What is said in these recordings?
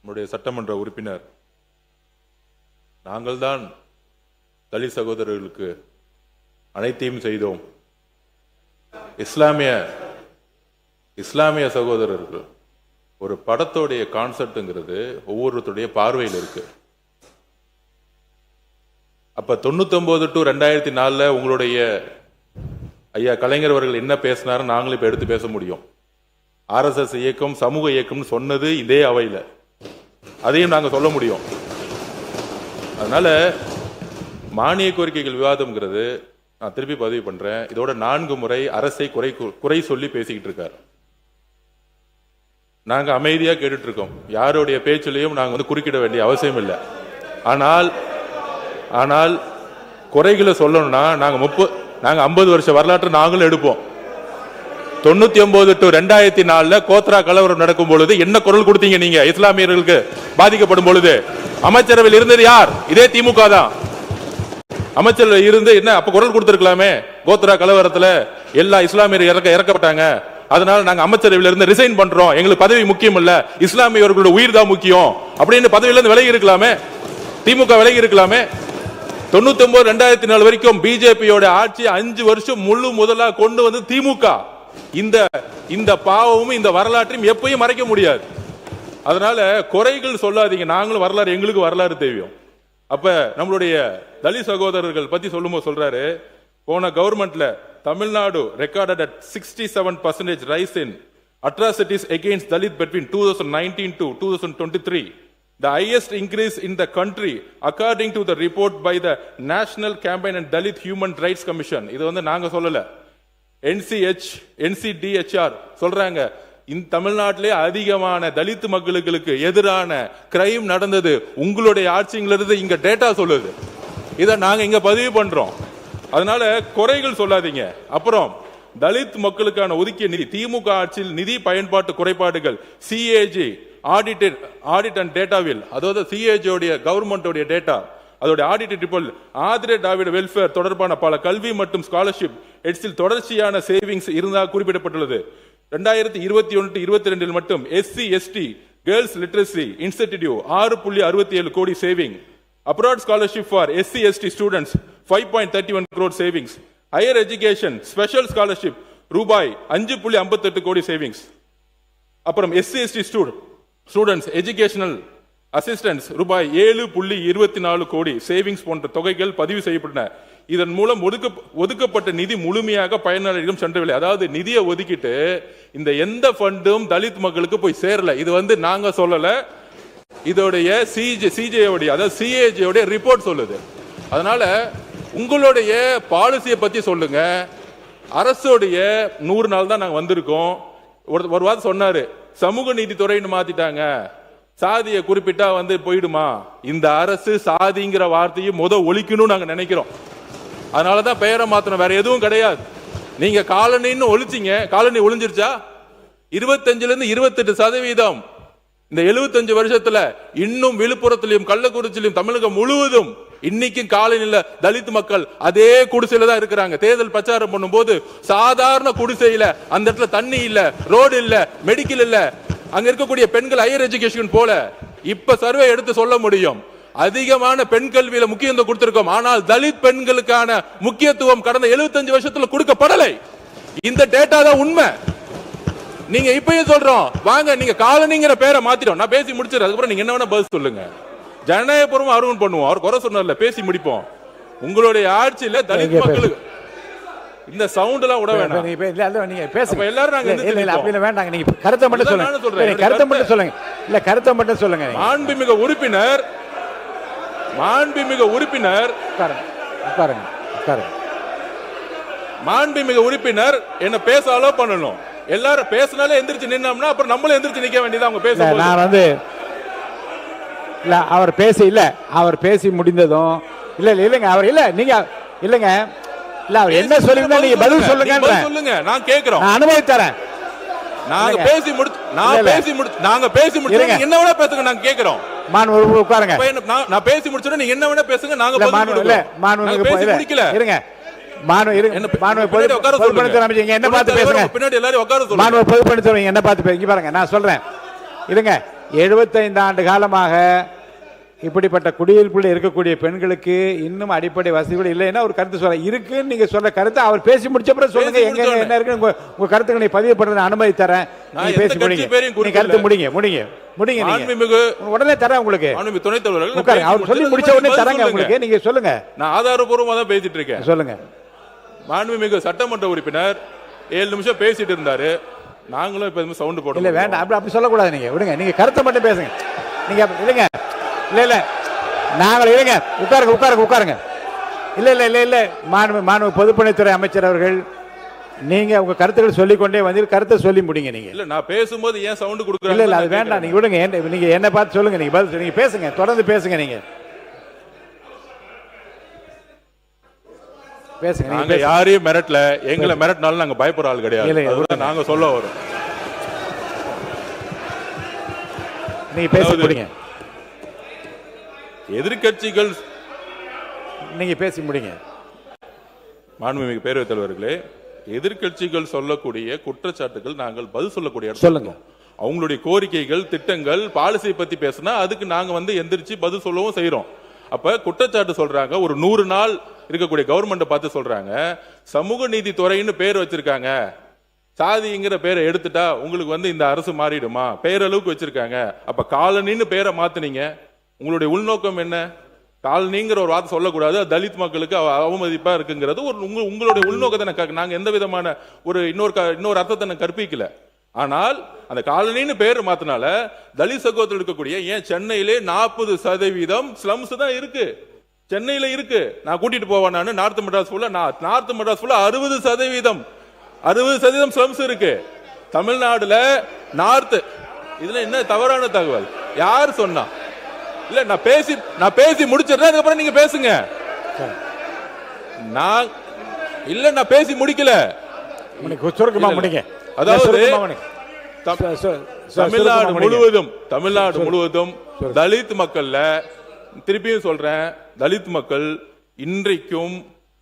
நம்முடைய சட்டமன்ற உறுப்பினர், நாங்கள்தான் தலித் சகோதரர்களுக்கு அனைத்தையும் செய்தோம். இஸ்லாமிய சகோதரர்கள் ஒரு படத்தோடைய கான்செப்ட்ங்கிறது ஒவ்வொருத்தருடைய பார்வையில் இருக்கு. அப்ப 99 to 2004 உங்களுடைய ஐயா கலைஞர் அவர்கள் என்ன பேசினாரு நாங்களும் இப்ப எடுத்து பேச முடியும். RSS இயக்கம் சமூக இயக்கம் சொன்னது இதே அவையில, அதையும் நாங்க சொல்ல முடியும். அதனால மானிய கோரிக்கைகள் விவாதம்ங்கிறது நான் திருப்பி பதிவு பண்றேன். இதோட 4 முறை அரசை குறை சொல்லி பேசிக்கிட்டு இருக்காரு. நாங்க அமைதியா கேட்டுட்டு இருக்கோம். யாருடைய பேச்சிலையும் நாங்க குறுக்கிட வேண்டிய அவசியம் இல்லை. ஆனால் குறைகளை சொல்லணும்னா நாங்க 50 வருஷ வரலாற்று நாங்களும் எடுப்போம். 99 to 2004 கோத்ரா கலவரம் நடக்கும் பொழுது என்ன குரல் கொடுத்தீங்க நீங்க? இஸ்லாமியர்களுக்கு பாதிக்கப்படும் பொழுது அமைச்சரவையில் இருந்தது யார்? இதே திமுக தான். அமைச்சரவை இருந்து என்ன அப்ப குரல் கொடுத்திருக்கலாமே. கோத்ரா கலவரத்துல எல்லா இஸ்லாமியர் இறக்கப்பட்டாங்க, அதனால நாங்க அமைச்சரவையில இருந்து ரிசைன் பண்றோம், எங்களுக்கு பதவி முக்கியம் இல்ல, இஸ்லாமியர்களுடைய உயிர் தான் முக்கியம் அப்படின்னு பதவியில இருந்து விலகி இருக்கலாமே. திமுக விலகி இருக்கலாமே. 99 2004 வரைக்கும் பிஜேபியோட ஆட்சி 5 வருஷம் முழு முதலா கொண்டு வந்து திமுக. இந்த பாவமும் இந்த வரலாற்றையும் எப்பயும் மறைக்க முடியாது. அதனால குறைகள் சொல்லாதீங்க. நாங்களும் வரலாறு, எங்களுக்கு வரலாறு தெரியும். அப்ப நம்மளுடைய தலித் சகோதரர்கள் பத்தி சொல்லும்போது சொல்றாரு, போன கவர்மெண்ட்ல Tamil Nadu recorded at 67% rise in atrocities against Dalit between 2019 to 2023. The highest increase in the country according to the report by the National Campaign and Dalit Human Rights Commission. இது நாங்க சொல்லல, NCDHR சொல்றாங்க. இந்த தமிழ்நாட்டிலே அதிகமான தலித் மக்களுக்கு எதிரான கிரைம் நடந்தது உங்களுடைய ஆட்சியிலிருந்து இங்க டேட்டா சொல்லுது. இதை நாங்க இங்க பதிவு பண்றோம். அதனால குறைகள் சொல்லாதீங்க. அப்புறம் தலித் மக்களுக்கான ஒதுக்கிய நிதி, திமுக ஆட்சியில் நிதி பயன்பாட்டு குறைபாடுகள், CAG ஆடிட் அண்ட் டேட்டாவில், அதாவது CAG உடைய கவர்மெண்டோடைய டேட்டா, அதோட ஆடிட் ரிப்போர்ட் ஆதிரே டிராவிட வெல்ஃபேர் தொடர்பான பல கல்வி மற்றும் ஸ்காலர்ஷிப் எட்ஸில் தொடர்ச்சியான சேவிங்ஸ் இருந்தால் குறிப்பிடப்பட்டுள்ளது. 2021-22 மட்டும் SC/ST கேர்ள்ஸ் லிட்ரஸி இன்ஸ்டிடியூட் 6.67 கோடி saving. Abroad scholarship for SC/ST students 5.31 crore savings. Higher education special scholarship ரூபாய் 5.58 கோடி சேவிங்ஸ். அப்புறம் SC/ST ஸ்டூடெண்ட்ஸ் எஜுகேஷனல் அசிஸ்டன்ஸ் ரூபாய் 7.24 கோடி சேவிங்ஸ் போன்ற தொகைகள் பதிவு செய்யப்பட்டன. இதன் மூலம் ஒதுக்கப்பட்ட நிதி முழுமையாக பயனாளிகளிடம் சென்றவில்லை. அதாவது நிதியை ஒதுக்கிட்டு இந்த எந்த ஃபண்டும் தலித் மக்களுக்கு போய் சேரல. இது நாங்க சொல்லல, இதோடைய CAG அதாவது CAG உடைய ரிப்போர்ட் சொல்லுது. அதனால உங்களுடைய பாலிசியை பத்தி சொல்லுங்க. அரசுடைய 100 நாள் தான் நாங்க வந்திருக்கோம். ஒரு வாரம் சொன்னாரு, சமூக நீதித்துறைன்னு மாத்திட்டாங்க, சாதியை குறிப்பிட்டா போயிடுமா. இந்த அரசு சாதிங்கிற வார்த்தையை ஒழிக்கணும்னு நாங்க நினைக்கிறோம். அதனாலதான் பெயரை மாத்தணும், வேற எதுவும் கிடையாது. நீங்க காலனின்னு ஒழிச்சிங்க, காலனி ஒழிஞ்சிருச்சா? 25% இந்த 75 வருஷத்துல இன்னும் விழுப்புரத்திலும் கள்ளக்குறிச்சியிலும் தமிழகம் முழுவதும் இன்னைக்கும் காலனில தலித் மக்கள் அதே குடிசையில தான் இருக்கிறாங்க. தேர்தல் பிரச்சாரம் பண்ணும் போது சாதாரண குடிசையில, அந்த இடத்துல தண்ணி இல்ல, ரோடு இல்ல, மெடிக்கல் இல்ல, அங்க இருக்கக்கூடிய பெண்கள் ஹையர் எஜுகேஷன் போல. இப்ப சர்வே எடுத்து சொல்ல முடியும், அதிகமான பெண் கல்வியில முக்கியத்துவம் கொடுத்திருக்கோம். ஆனால் தலித் பெண்களுக்கான முக்கியத்துவம் கடந்த 75 வருஷத்துல கொடுக்கப்படலை. இந்த டேட்டா தான் உண்மை. நீங்க இப்பயும் சொல்றோம், வாங்க நீங்க காலனிங்கிற பேரை மாத்திட்டோம். நான் பேசி முடிச்சிடுறேன், அதுக்கப்புறம் நீங்க என்ன வேணா பதில் சொல்லுங்க. ஜனநாயகபூர்வம் அருவன் பண்ணுவோம். அவர் குறை சொன்னார்ல, பேசி முடிப்போம். உங்களுடைய ஆட்சியில தலித் மக்களுக்கு இந்த சவுண்ட் எல்லாம் விட வேண்டாம். நீங்க பேசுங்க எல்லாரும். நாங்க இல்ல அப்படி வேண்டாங்க, நீங்க கருத்தை மட்டும் சொல்லுங்க. கருத்தை மட்டும் சொல்லுங்க. இல்ல கருத்தை மட்டும் சொல்லுங்க. மாண்புமிகு உறுப்பினர் என்ன பேச அலோ பண்ணணும். எல்லாரும் பேசினாலே எந்திரிச்சு நின்னோம்னா அப்புறம் நம்மளே எந்திரிச்சு நிக்க வேண்டியது. அவங்க பேச நான் இல்ல அவர் பேசி முடிந்ததும் இல்லங்க அவர் இல்ல நீங்க இல்லங்க இல்ல அவர் என்ன சொல்லிருந்தா நீங்க பதில் சொல்லுங்க. நான் கேக்குறோம், நான் அனுமதி தரேன். நாங்க பேசி முடிச்சு என்ன வேணா பேசுங்க, நாங்க கேக்குறோம். உட்காருங்க. நான் பேசி முடிச்சோட நீங்க என்ன வேணா பேசுங்க, நாங்க பேசி முடிக்கல. இருங்க என்ன பார்த்து பேசுங்க. பின்னாடி எல்லாரும் உட்கார சொல்லுங்க. என்ன பார்த்து பேசுங்க. பாருங்க நான் சொல்றேன். இருங்க 75 ஆண்டு காலமாக இப்படிப்பட்ட குடியிருப்பில் இருக்கக்கூடிய பெண்களுக்கு இன்னும் அடிப்படை வசதிகள் இல்லைன்னா ஒரு கருத்து சொல்ல இருக்குன்னு நீங்க சொல்ற கருத்தை அவர் பேசி முடிச்ச பிறகு சொல்லுங்க. எங்க என்ன இருக்கு உங்க கருத்துக்களை நீ பதிவு பண்றது அனுமதி தரேன். நீங்க பேசி முடிங்க. நீங்க கருத்து முடிங்க நீங்க உடனே தரேன் உங்களுக்கு. துணைத் தலைவர்கள் உட்காருங்க. அவர் சொல்லி முடிச்ச உடனே தரேங்க உங்களுக்கு. நீங்க சொல்லுங்க. நான் ஆதாரபூர்வமா தான் பேசிட்டு இருக்கேன். சொல்லுங்க. மாண்புமிகு சட்டமன்ற உறுப்பினர் 7 நிமிஷம் பேசிட்டு இருந்தாரு. நாங்களும் இப்ப சவுண்ட் போட்டோம். இல்ல வேண்டாம், அப்படி சொல்லக்கூடாது. நீங்க விடுங்க. நீங்க கருத்தை மட்டும் பேசுங்க. நீங்க இல்லைங்க. இல்ல நாங்கள் இருங்க. உட்காருங்க. இல்ல மாண்பு பொதுப்பணித்துறை அமைச்சர் அவர்கள், நீங்க உங்க கருத்துக்கள் சொல்லிக்கொண்டே வந்து கருத்தை சொல்லி முடிங்க. நீங்க இல்ல நான் பேசும்போது ஏன் சவுண்ட் கொடுக்குறீங்க? இல்ல அது வேண்டாம். நீங்க விடுங்க. நீங்க என்ன பார்த்து சொல்லுங்க. நீங்க பதில் நீங்க பேசுங்க. தொடர்ந்து பேசுங்க. நீங்க பேசுங்க. நாங்க யாரையும் மிரட்டல. எங்களை மிரட்டினாலும் நாங்க பயப்படுற ஆள் கிடையாது. அதுதான் நாங்க சொல்ல வரோம். நீங்க பேசி முடிங்க. எதிர்கட்சிகள் நீங்க பேசி முடிங்க. மாண்புமிகு பேரவைத் தலைவர்களே, எதிர்கட்சிகள் சொல்லக்கூடிய குற்றச்சாட்டுகள் நாங்கள் பதில் சொல்லக்கூடிய சொல்லுங்க. அவங்களுடைய கோரிக்கைகள், திட்டங்கள், பாலிசி பத்தி பேசினா அதுக்கு நாங்க எந்திரிச்சு பதில் சொல்லவும் செய்யறோம். அப்ப குற்றச்சாட்டு சொல்றாங்க, ஒரு 100 நாள் இருக்கக்கூடிய கவர்மெண்ட் பார்த்து சொல்றாங்க, சமூக நீதி துறைன்னு பேர் வச்சிருக்காங்க, சாதிங்கிற பேரை எடுத்துட்டா உங்களுக்கு இந்த அரசு மாறிடுமா, பேரளவுக்கு வச்சிருக்காங்க. அப்ப காலனின்னு பேரை மாத்துனீங்க, உங்களுடைய உள்நோக்கம் என்ன? காலனிங்கிற ஒரு வார்த்தை சொல்லக்கூடாது, தலித் மக்களுக்கு அவமதிப்பா இருக்குங்கிறது உங்களுடைய உள்நோக்கத்தை நாங்க எந்த விதமான இன்னொரு அர்த்தத்தை கற்பிக்கல. ஆனால் அந்த காலனின்னு பேர் மாத்தினால தலித் சகோதரர் இருக்கக்கூடிய, ஏன் சென்னையிலே 40% ஸ்லம்ஸ் தான் இருக்கு. சென்னையில இருக்கு. நான் கூட்டிட்டு போவேன். நான் நார்த் மெட்ராஸ் ஃபுல்லா 60% ஸ்லம்ஸ் இருக்கு. தமிழ்நாடுல நார்த். இதுல என்ன தவறான தகவல்? யார் சொன்னா? இல்ல நான் பேசி முடிச்சிடுறேன், அதுக்கப்புறம் நீங்க பேசுங்க. நான் பேசி முடிக்கல. அதாவது தமிழ்நாடு முழுவதும் தலித் மக்கள்ல, திருப்பியும் சொல்றேன், தலித் மக்கள் இன்றைக்கும்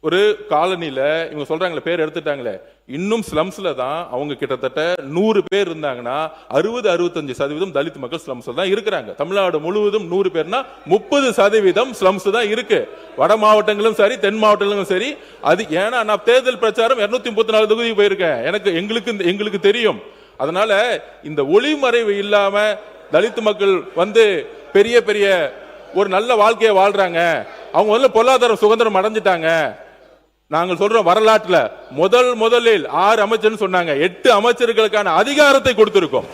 ஒரு காலனில இவங்க சொல்றாங்களே பேர் எடுத்துட்டாங்களே, இன்னும் ஸ்லம்ஸ்ல தான் அவங்க கிட்டத்தட்ட 100 பேர் இருந்தாங்கன்னா 60-65% தலித் மக்கள் ஸ்லம்ஸ்ல தான் இருக்கிறாங்க. தமிழ்நாடு முழுவதும் 100 பேர்னா 30% ஸ்லம்ஸ் தான் இருக்கு. வட மாவட்டங்களும் சரி, தென் மாவட்டங்களும் சரி. அது ஏன்னா நான் தேர்தல் பிரச்சாரம் 234 தொகுதிக்கு போயிருக்கேன். எங்களுக்கு தெரியும். அதனால இந்த ஒளிமறைவு இல்லாம தலித் மக்கள் பெரிய பெரிய ஒரு நல்ல வாழ்க்கையை வாழ்றாங்க. அவங்க பொருளாதார சுதந்திரம் அடைஞ்சிட்டாங்க. நாங்கள் சொல்றோம், வரலாற்றுல முதலில் 6 அமைச்சர் சொன்னாங்க, 8 அமைச்சர்களுக்கான அதிகாரத்தை கொடுத்திருக்கோம்.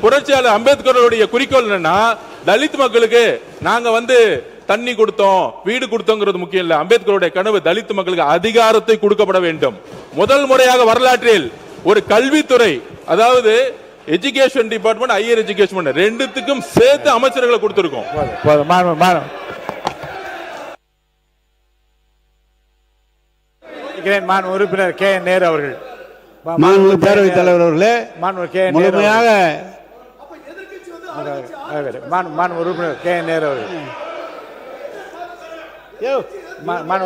புரட்சியாளர் அம்பேத்கருடைய குறிக்கோள் என்னன்னா, தலித் மக்களுக்கு நாங்க தண்ணி கொடுத்தோம், வீடு கொடுத்தோங்கிறது முக்கியம் இல்ல. அம்பேத்கருடைய கனவு தலித் மக்களுக்கு அதிகாரத்தை கொடுக்கப்பட வேண்டும். முதல் முறையாக வரலாற்றில் ஒரு கல்வித்துறை, அதாவது எஜுகேஷன் டிபார்ட்மெண்ட், ஹையர் எஜுகேஷன் ரெண்டுத்துக்கும் சேர்த்து அமைச்சர்களை கொடுத்திருக்கோம். உறுப்பினர் கே என் நேரு அவர்கள், மாண்புமிகு பேரவைத் தலைவர் அவர்களே, முழுமையாக உறுப்பினர் கே என் நேரு அவர்கள்,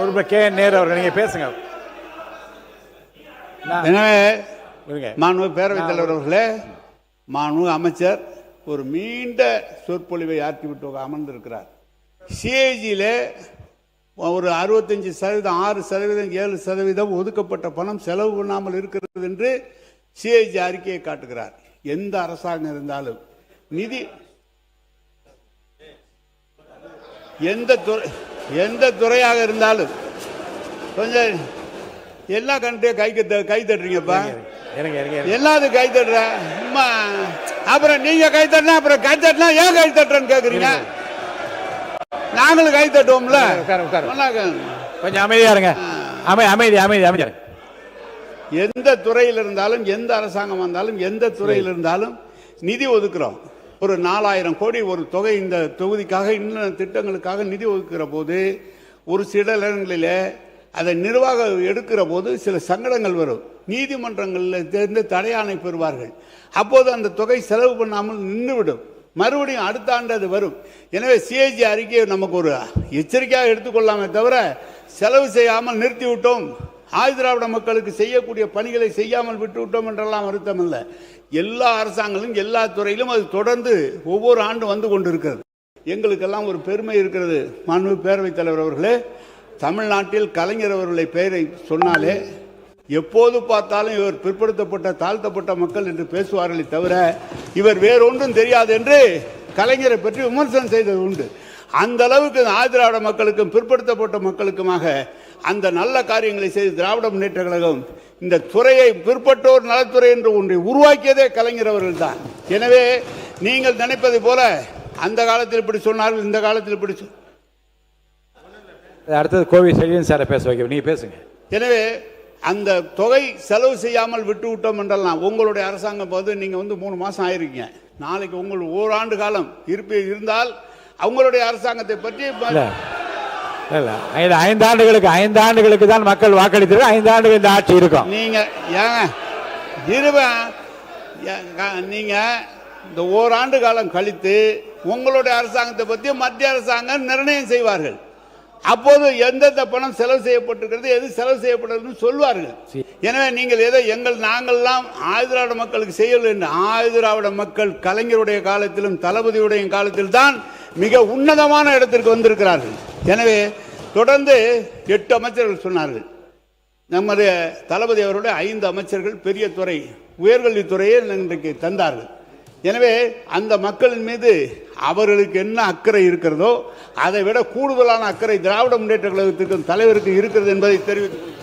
உறுப்பினர் கே என் நேரு அவர்கள், நீங்க பேசுங்க. எனவே மாண்புமிகு பேரவைத் தலைவர் அவர்களே, மாண்புமிகு அமைச்சர் ஒரு நீண்ட சொற்பொழிவை ஆற்றிவிட்டு அமர்ந்திருக்கிறார். சிஏஜியில ஒரு 65%, 6%, 7% ஒதுக்கப்பட்ட பணம் செலவு பண்ணாமல் இருக்கிறது என்று சிஏஜி அறிக்கையை காட்டுகிறார். எந்த அரசாங்கம் இருந்தாலும் நிதி எந்த துறையாக இருந்தாலும் கொஞ்சம் எல்லா கண்ட்ரியும் கை தட்டுறீங்கப்பா, எல்லாத்துக்கும் கை தட்டுற. அப்புறம் நீங்க கை தட்டினா அப்புறம் கை தட்டினா ஏன் கை தட்டுறன்னு கேக்குறீங்க? நாங்களும் கை தட்டுவோம்ல. கொஞ்சம் அமைதியா இருங்க. அமைதி. எந்த துறையில் இருந்தாலும், எந்த அரசாங்கம் வந்தாலும், எந்த துறையில் இருந்தாலும் நிதி ஒதுக்குறோம். ஒரு 4000 கோடி ஒரு தொகை இந்த தொகுதிக்காக, இன்னும் திட்டங்களுக்காக நிதி ஒதுக்குற போது ஒரு சில இடங்களில் அதை நிர்வாகம் எடுக்கிற போது சில சங்கடங்கள் வரும். நீதிமன்றங்களில் தேர்ந்து தடையாணை பெறுவார்கள். அப்போது அந்த தொகை செலவு பண்ணாமல் நின்றுவிடும். மறுபடியும் அடுத்த ஆண்டு அது வரும். எனவே சிஏஜி அறிக்கையை நமக்கு ஒரு எச்சரிக்கையாக எடுத்துக்கொள்ளாமே தவிர செலவு செய்யாமல் நிறுத்திவிட்டோம், ஆதிதிராவிட மக்களுக்கு செய்யக்கூடிய பணிகளை செய்யாமல் விட்டு விட்டோம் என்றெல்லாம் வருத்தம் இல்லை. எல்லா அரசாங்கங்களும் எல்லா துறையிலும் அது தொடர்ந்து ஒவ்வொரு ஆண்டு வந்து கொண்டிருக்கிறது. எங்களுக்கெல்லாம் ஒரு பெருமை இருக்கிறது. மாண்புமிகு பேரவைத் தலைவர் அவர்களே, தமிழ்நாட்டில் கலைஞர் அவர்களை பெயரை சொன்னாலே எப்போது பார்த்தாலும் இவர் பிற்படுத்தப்பட்ட தாழ்த்தப்பட்ட மக்கள் என்று பேசுவார்களே தவிர இவர் வேறொன்றும் தெரியாது என்று கலைஞரை பற்றி விமர்சனம் செய்தது உண்டு. அந்த அளவுக்கு ஆதிராவிட மக்களுக்கும் பிற்படுத்தப்பட்ட மக்களுக்குமாக அந்த நல்ல காரியங்களை செய்து திராவிட முன்னேற்ற கழகம் இந்த துறையை பிற்பட்டோர் நலத்துறை என்று ஒன்றை உருவாக்கியதே கலைஞர் அவர்கள் தான். எனவே நீங்கள் நினைப்பது போல அந்த காலத்தில் இப்படி சொன்னார்கள், இந்த காலத்தில் இப்படி அடுத்தது கோவி செல்வன் சாரை பேச வைக்க, நீங்க பேசுங்க. எனவே அந்த தொகை செலவு செய்யாமல் விட்டு விட்டோம் என்றெல்லாம் உங்களுடைய அரசாங்கம் போது நீங்க 3 மாசம் ஆயிருக்கீங்க. நாளைக்கு உங்களுக்கு ஓராண்டு காலம் இருந்தால் அவங்களுடைய அரசாங்கத்தை பற்றி இல்ல 5 ஆண்டுகளுக்கு தான் மக்கள் வாக்களித்து 5 ஆண்டுகள் இந்த ஆட்சி இருக்கும். நீங்க நீங்க இந்த ஓராண்டு காலம் கழித்து உங்களுடைய அரசாங்கத்தை பற்றி மத்திய அரசாங்கம் நிர்ணயம் செய்வார்கள். அப்போது எந்தெந்த பணம் செலவு செய்யப்பட்டிருக்கிறது, எது செலவு செய்யப்பட்டதுன்னு சொல்வார்கள். எனவே நீங்கள் ஏதோ நாங்கள்லாம் ஆதிராவிட மக்களுக்கு செய்யவில்லை என்று. ஆதிராவிட மக்கள் கலைஞருடைய காலத்திலும் தளபதியுடைய காலத்தில் தான் மிக உன்னதமான இடத்திற்கு வந்திருக்கிறார்கள். எனவே தொடர்ந்து 8 அமைச்சர்கள் சொன்னார்கள். நம்முடைய தளபதி அவருடைய 5 அமைச்சர்கள் பெரிய துறை உயர்கல்வித்துறையை இன்றைக்கு தந்தார்கள். எனவே அந்த மக்களின் மீது அவர்களுக்கு என்ன அக்கறை இருக்கிறதோ அதை விட கூடுதலான அக்கறை திராவிட முன்னேற்ற கழகத்திற்கும் தலைவருக்கு இருக்கிறது என்பதை தெரிவித்துக்